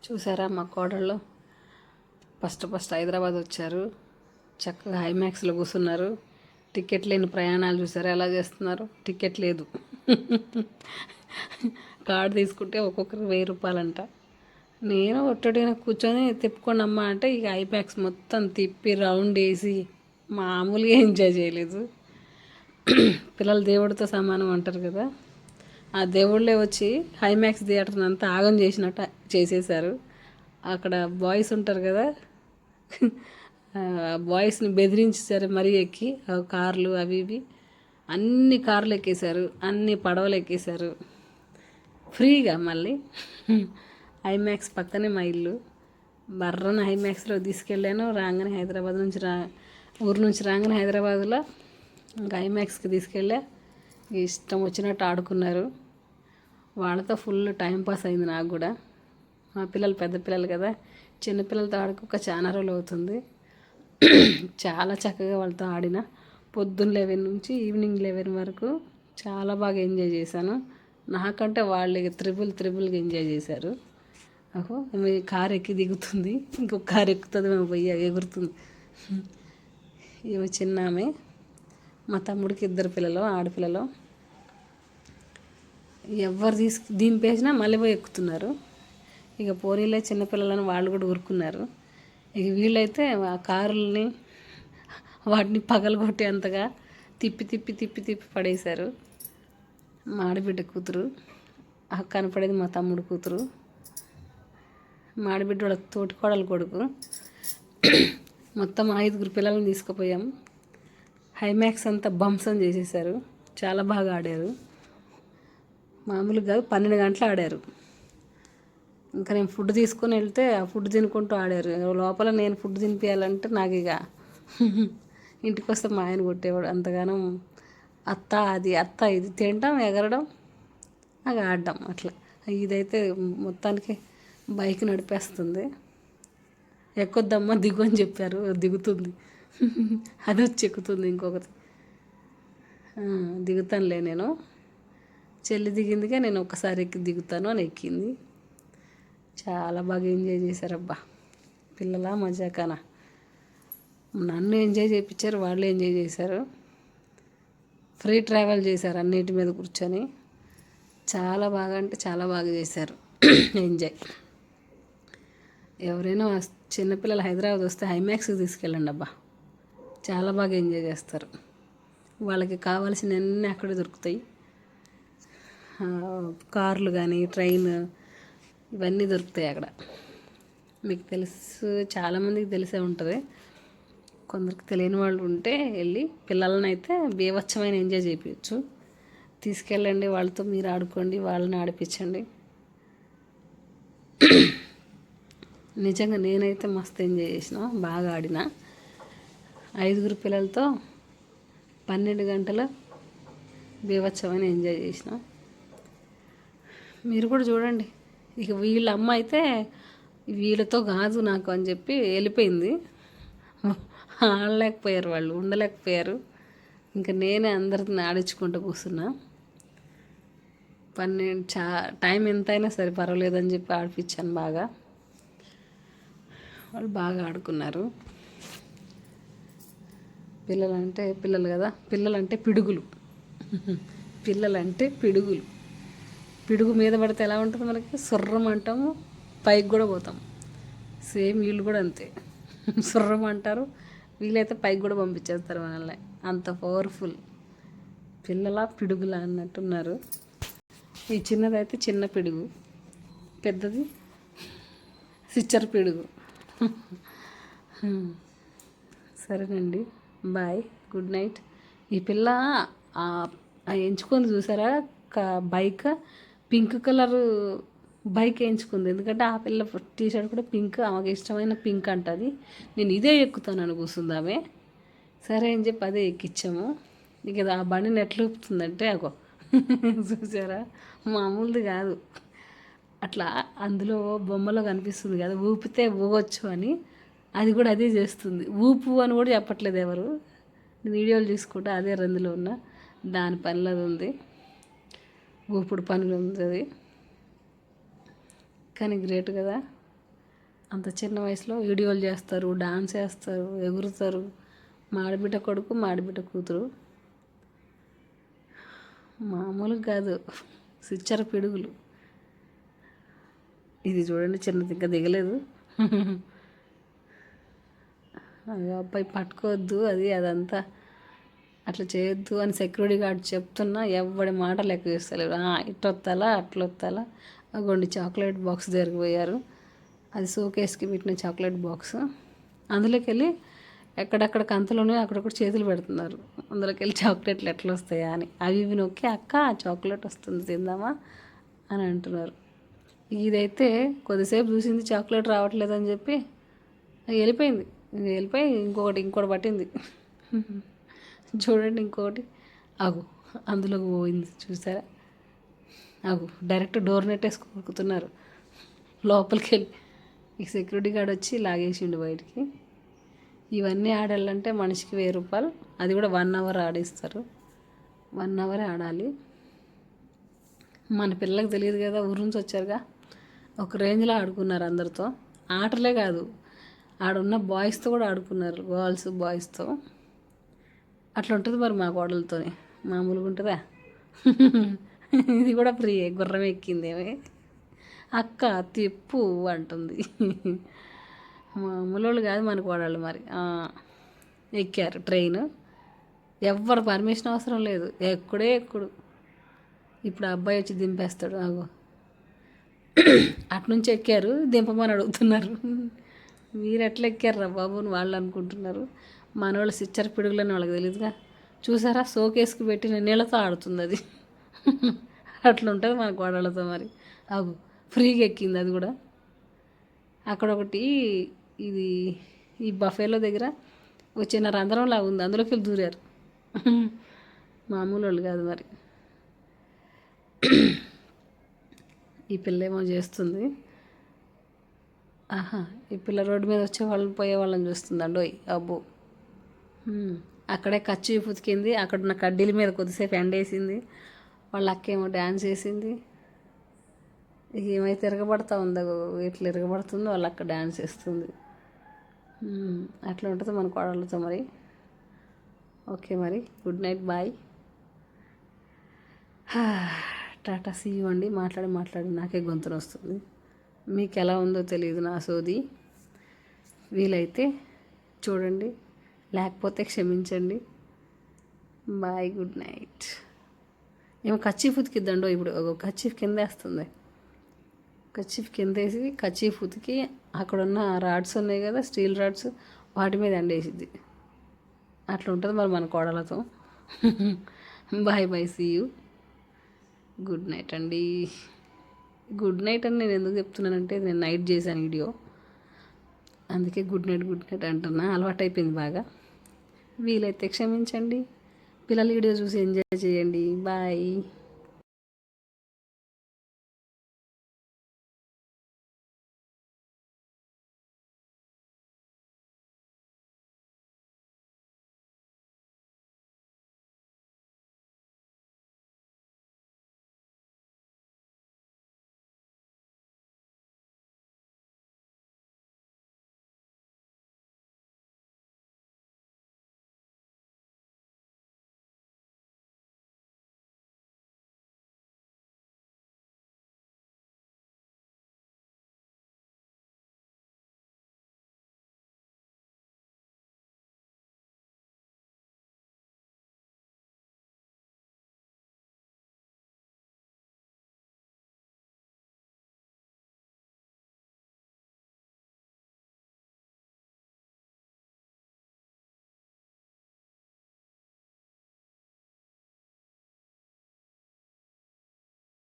చూసారా మా కోడళ్ళు ఫస్ట్ హైదరాబాద్ వచ్చారు. చక్కగా హైమాక్స్లో కూర్చున్నారు. టికెట్ లేని ప్రయాణాలు చూసారా ఎలా చేస్తున్నారు. టికెట్ లేదు, కార్డు తీసుకుంటే ఒక్కొక్కరికి 1000 రూపాయలంట. నేను ఒట్టడిగా కూర్చొని తిప్పుకోండి అమ్మా అంటే ఇక ఐమాక్స్ మొత్తం తిప్పి రౌండ్ వేసి మామూలుగా ఎంజాయ్ చేయలేదు. పిల్లలు దేవుడితో సమానం అంటారు కదా, ఆ దేవుళ్ళే వచ్చి హైమాక్స్ థియేటర్ని అంతా ఆగం చేసినట్టు చేసేసారు. అక్కడ బాయ్స్ ఉంటారు కదా, బాయ్స్ని బెదిరించేశారు మరీ ఎక్కి. కార్లు అవి ఇవి అన్ని కార్లు ఎక్కేశారు, అన్ని పడవలు ఎక్కేశారు ఫ్రీగా. మళ్ళీ ఐమాక్స్ పక్కనే మా ఇల్లు. బర్రన ఐమాక్స్లో తీసుకెళ్ళాను. రాగానే హైదరాబాద్ నుంచి ఊరు నుంచి రాగానే హైదరాబాద్లో ఇంకా ఐమాక్స్కి తీసుకెళ్ళా. ఇష్టం వచ్చినట్టు ఆడుకున్నారు. వాళ్ళతో ఫుల్ టైంపాస్ అయింది నాకు కూడా. మా పిల్లలు పెద్ద పిల్లలు కదా, చిన్నపిల్లలతో ఆడుకోక చాలా రోజులు అవుతుంది. చాలా చక్కగా వాళ్ళతో ఆడిన. పొద్దున్న 11 నుంచి ఈవినింగ్ 11 వరకు చాలా బాగా ఎంజాయ్ చేశాను. నాకంటే వాళ్ళు త్రిబుల్గా ఎంజాయ్ చేశారు. అహో మీ కారు ఎక్కి దిగుతుంది, ఇంకొక కారు ఎక్కుతుంది, మేము పోయి ఎగురుతుంది. ఈమె చిన్న ఆమె. మా తమ్ముడికి 2 పిల్లలు, ఆడపిల్లలు. ఎవరు దింపేసినా మళ్ళీ పోయి ఎక్కుతున్నారు. ఇక పోనీలే చిన్నపిల్లలని వాళ్ళు కూడా ఊరుకున్నారు. ఇక వీళ్ళైతే ఆ కారుల్ని వాటిని పగలగొట్టేంతగా తిప్పి పడేశారు. మా ఆడబిడ్డ కూతురు, కనపడేది మా తమ్ముడు కూతురు, మా ఆడబిడ్డ వాళ్ళ తోటికోడలు కొడుకు. మొత్తం 5 పిల్లల్ని తీసుకుపోయాం. హైమాక్స్ అంతా బంసం చేసేసారు. చాలా బాగా ఆడారు. మామూలుగా 12 గంటలు ఆడారు. ఇంకా నేను ఫుడ్ తీసుకొని వెళ్తే ఆ ఫుడ్ తినుకుంటూ ఆడారు. లోపల నేను ఫుడ్ తినిపించాలంటే నాకు ఇక ఇంటికి వస్తే మా ఆయన కొట్టేవాడు. అంతగానో అత్త ఇది తినడం, ఎగరడం, అది ఆడడం అట్లా. ఇదైతే మొత్తానికి బైక్ నడిపేస్తుంది. ఎక్కొద్దమ్మా దిగు అని చెప్పారు, దిగుతుంది. అది వచ్చి ఎక్కుతుంది. ఇంకొకటి దిగుతానులే నేను, చెల్లి దిగిందిగా నేను ఒకసారి ఎక్కి దిగుతాను అని ఎక్కింది. చాలా బాగా ఎంజాయ్ చేశారబ్బా పిల్లల మజాకాన. నన్ను ఎంజాయ్ చేయించారు, వాళ్ళు ఎంజాయ్ చేశారు. ఫ్రీ ట్రావెల్ చేశారు అన్నిటి మీద కూర్చొని. చాలా బాగా అంటే చాలా బాగా చేశారు ఎంజాయ్. ఎవరైనా చిన్నపిల్లలు హైదరాబాద్ వస్తే హైమాక్స్కి తీసుకెళ్ళండి అబ్బా, చాలా బాగా ఎంజాయ్ చేస్తారు. వాళ్ళకి కావాల్సినవన్నీ అక్కడే దొరుకుతాయి. కార్లు కానీ ట్రైన్ ఇవన్నీ దొరుకుతాయి అక్కడ. మీకు తెలుసు, చాలామందికి తెలిసే ఉంటుంది. కొందరికి తెలియని వాళ్ళు ఉంటే వెళ్ళి పిల్లలని అయితే బీభత్సమైన ఎంజాయ్ చేయించు. తీసుకెళ్ళండి, వాళ్ళతో మీరు ఆడుకోండి, వాళ్ళని ఆడిపించండి. నిజంగా నేనైతే మస్తు ఎంజాయ్ చేసిన, బాగా ఆడిన. 5 పిల్లలతో 12 గంటలు బీభత్సమైన ఎంజాయ్ చేసిన. మీరు కూడా చూడండి. ఇక వీళ్ళ అమ్మ అయితే వీళ్ళతో కాదు నాకు అని చెప్పి వెళ్ళిపోయింది. ఆడలేకపోయారు, వాళ్ళు ఉండలేకపోయారు. ఇంకా నేనే అందరిని ఆడించుకుంటూ కూర్చున్నా. 12 టైం ఎంతైనా సరే పర్వాలేదని చెప్పి ఆడిపించాను బాగా. వాళ్ళు బాగా ఆడుకున్నారు. పిల్లలు కదా, పిల్లలంటే పిడుగులు. పిడుగు మీద పడితే ఎలా ఉంటుంది మనకి, సుర్రం అంటాము, పైకి కూడా పోతాం. సేమ్ వీళ్ళు కూడా అంతే, సుర్రం అంటారు, వీళ్ళైతే పైకి కూడా పంపించేస్తారు మనల్ని. అంత పవర్ఫుల్ పిడుగులా అన్నట్టున్నారు. ఈ చిన్నదైతే చిన్న పిడుగు, పెద్దది సిచ్చర్ పిడుగు. సరేనండి, బాయ్, గుడ్ నైట్. ఈ పిల్ల ఎంచుకొని చూసారా బైక్, పింక్ కలర్ బైక్ ఎంచుకుంది. ఎందుకంటే ఆ పిల్ల టీషర్ట్ కూడా పింక్, ఆమెకు ఇష్టమైన పింక్ అంటుంది. నేను ఇదే ఎక్కుతానని కూర్చుంది ఆమె. సరే అని చెప్పి అదే ఎక్కించాము. ఇక ఆ బండిని ఎట్లా ఊపుతుందంటే అగో చూసారా, మామూలుది కాదు. అట్లా అందులో బొమ్మలో కనిపిస్తుంది కదా, ఊపితే ఊగొచ్చు అని. అది కూడా అదే చేస్తుంది. ఊపు అని కూడా చెప్పట్లేదు ఎవరు. వీడియోలు చూసుకుంటే అదే రందులో ఉన్న దాని పనిలో ఉంది, ఊపుడు పనులు ఉంది అది. కానీ గ్రేట్ కదా. అంత చిన్న వయసులో వీడియోలు చేస్తారు, డాన్స్ చేస్తారు, ఎగురుతారు. మా ఆడబిడ్డ కొడుకు, మా ఆడబిడ్డ కూతురు మామూలుగా కాదు, సిచ్చర పిడుగులు. ఇది చూడండి, చిన్నది ఇంకా దిగలేదు. అయ్యో అబ్బాయి పట్టుకోవద్దు, అదంతా అట్లా చేయొద్దు అని సెక్యూరిటీ గార్డ్ చెప్తున్నా ఎవడి మాట లెక్క చేస్తలేరు. ఇట్లొత్తాలా అట్లొత్తాలా. అగోండి చాక్లెట్ బాక్స్ జరిగిపోయారు. అది షోకేస్కి పెట్టిన చాక్లెట్ బాక్స్. అందులోకి వెళ్ళి ఎక్కడెక్కడ కంతలోనే అక్కడొక్కడ చేతులు పెడుతున్నారు. అందులోకి వెళ్ళి చాక్లెట్లు ఎట్లా వస్తాయా అని. అవి ఇవి నొక్కి అక్క చాక్లెట్ వస్తుంది తిందామా అని అంటున్నారు. ఇదైతే కొద్దిసేపు చూసింది, చాక్లెట్ రావట్లేదని చెప్పి వెళ్ళిపోయింది. వెళ్ళిపోయి ఇంకోటి పట్టింది. చూడండి ఇంకోటి ఆగు, అందులోకి పోయింది చూసారా. ఆగు, డైరెక్ట్ డోర్ నెట్టేసుకుతున్నారు లోపలికి వెళ్ళి. ఈ సెక్యూరిటీ గార్డ్ వచ్చి లాగేసిండు బయటికి. ఇవన్నీ ఆడాలంటే మనిషికి 1000 రూపాయలు. అది కూడా 1 అవర్ ఆడిస్తారు. 1 అవరే ఆడాలి. మన పిల్లలకు తెలియదు కదా, ఊరు నుంచి వచ్చారుగా, ఒక రేంజ్లో ఆడుకున్నారు అందరితో. ఆటలే కాదు, ఆడున్న బాయ్స్తో కూడా ఆడుకున్నారు, గర్ల్స్ బాయ్స్తో. అట్లా ఉంటుంది మరి మా కోడలతో. మామూలుగా ఉంటుందా? ఇది కూడా ఫ్రీ, గుర్రం ఎక్కిందేమే అక్క తిప్పు అంటుంది. మామూలు కాదు మన కోడళ్ళు మరి. ఎక్కారు ట్రైన్, ఎవ్వరు పర్మిషన్ అవసరం లేదు, ఎక్కుడు. ఇప్పుడు ఆ అబ్బాయి వచ్చి దింపేస్తాడు. ఆగో అట్నుంచి ఎక్కారు, దింపమని అడుగుతున్నారు. మీరు ఎట్లా ఎక్కారా బాబు అని వాళ్ళు అనుకుంటున్నారు. మనవాళ్ళు సిచ్చర పిడుగులని వాళ్ళకి తెలియదుగా. చూసారా, షోకేస్కి పెట్టిన నీళ్ళతో ఆడుతుంది అది. అట్లా ఉంటుంది మన కోడళ్ళతో మరి. అవు ఫ్రీగా ఎక్కింది అది కూడా. అక్కడ ఒకటి ఇది ఈ బఫేలో దగ్గర ఒక చిన్న రంధ్రంలా ఉంది, అందులోకి వెళ్ళి దూరారు. మామూలు వాళ్ళు కాదు మరి. ఈ పిల్ల ఏమో చేస్తుంది. ఈ పిల్ల రోడ్డు మీద వచ్చే వాళ్ళని పోయే వాళ్ళని చూస్తుందండి. అబ్బో, అక్కడే కచ్చి ఉతికింది. అక్కడున్న కడ్డీల మీద కొద్దిసేపు ఎండేసింది. వాళ్ళ అక్కేమో డ్యాన్స్ వేసింది. ఏమైతే తిరగబడతా ఉందో, ఇట్లా తిరగబడుతుందో వాళ్ళ అక్క డ్యాన్స్ వేస్తుంది. అట్లా ఉంటుంది మన కోడళ్ళతో మరి. ఓకే మరి, గుడ్ నైట్, బాయ్, టాటా, సీ యూ అండి. మాట్లాడి నాకే గొంతున వస్తుంది. మీకు ఎలా ఉందో తెలియదు నా సోది. వీలైతే చూడండి, లేకపోతే క్షమించండి. Bye, good night. ఏమో కచ్చీఫ్ ఉతికిద్దండో ఇప్పుడు. కచ్చీఫ్ కిందేస్తుంది. కచ్చీఫ్ కిందేసి కచ్చీఫ్ ఉతికి అక్కడున్న రాడ్స్ ఉన్నాయి కదా, స్టీల్ రాడ్స్, వాటి మీద ఎండేసిద్ది. అట్లా ఉంటుంది మరి మన కోడలతో. Bye bye, see you, good night అండి. గుడ్ నైట్ అని నేను ఎందుకు చెప్తున్నానంటే, నేను నైట్ చేశాను వీడియో, అందుకే గుడ్ నైట్ అంటున్నా. అలవాటు అయిపోయింది బాగా. వీలైతే క్షమించండి. పిల్లల వీడియో చూసి ఎంజాయ్ చేయండి. బాయ్.